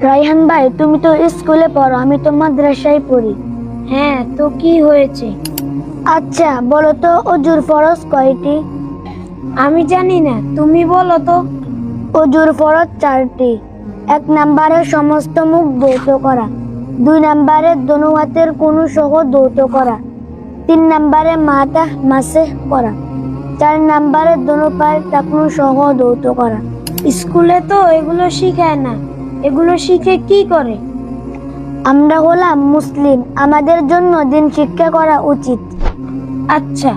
রায়হান ভাই, তুমি তো স্কুলে পড়ো, আমি তো মাদ্রাসায় পড়ি। হ্যাঁ, তো কি হয়েছে? আচ্ছা বলো তো, অজুর ফরজ কয়টি? আমি জানি না, তুমি বলো তো। অজুর ফরজ 4টি। 1 নম্বরে সমস্ত মুখ ধৌত করা, 2 নম্বরে দোনো হাতের কোণু সহ ধৌত করা, 3 নম্বরে মাথা মাসে করা, 4 নম্বরে দোনো পায়ের টাকনু সহ ধৌত করা। স্কুলে তো এগুলো শিখায় না, এগুলো শিখে কি করে? আমরা হলাম মুসলিম, আমাদের জন্য দিন শিক্ষা করা উচিত। আচ্ছা,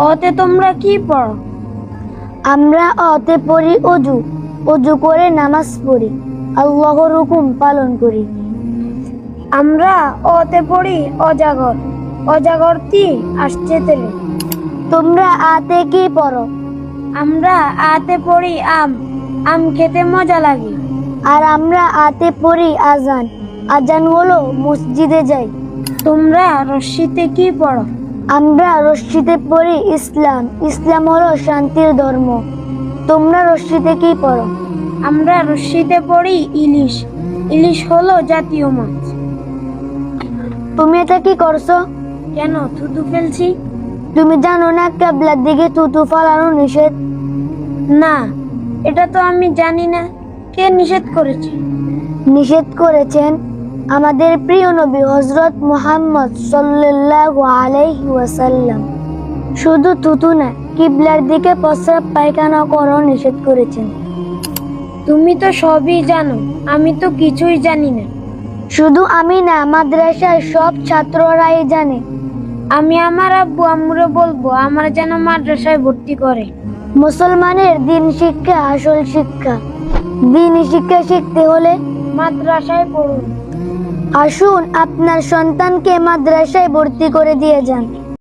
ওতে তোমরা কি পড়ো? আমরা অতে পড়ি অজু, অজু করে নামাজ পড়ি, আল্লাহর হুকুম পালন করি। আমরা ওতে পড়ি অজাগর, অজাগরটি আসছে তেলে। তোমরা আতে কি পড়ো? আমরা আতে পড়ি আম, আম খেতে মজা লাগে। আর আমরা আতে পড়ি আজান, আজান হলো মসজিদে যাই। তোমরা রশ্মিতে কি পড়ো? আমরা রশ্মিতে পড়ি ইসলাম, ইসলাম হলো শান্তির ধর্ম। তোমরা রশ্মিতে কি পড়ো? আমরা রশ্মিতে পড়ি ইলিশ, ইলিশ হলো জাতীয় মাছ। তুমি এটা কি করছো? কেন থুতু ফেলছি? তুমি জানো না কিবলার দিকে থুতু ফেলানো নিষেধ? না, এটা তো আমি জানি না। কে নিষেধ করেছে? নিষেধ করেছেন আমাদের প্রিয় নবী হযরত মুহাম্মদ সাল্লাল্লাহু আলাইহি ওয়াসাল্লাম। শুধু থুতু না, কিবলার দিকে প্রস্রাব পায়খানা করাও নিষেধ করেছেন। তুমি তো সবই জানো, আমি তো কিছুই জানি না। শুধু আমি না, মাদ্রাসার সব ছাত্ররাই জানে। আমি আমার আব্বু আম্মুরে বলবো আমার যেন মাদ্রাসায় ভর্তি করে। মুসলমানের দিন শিক্ষা আসল শিক্ষা। দিনই শিক্ষা শিখতে হলে মাদ্রাসায় পড়ুন। আসুন আপনার সন্তানকে মাদ্রাসায় ভর্তি করে দিয়ে যান।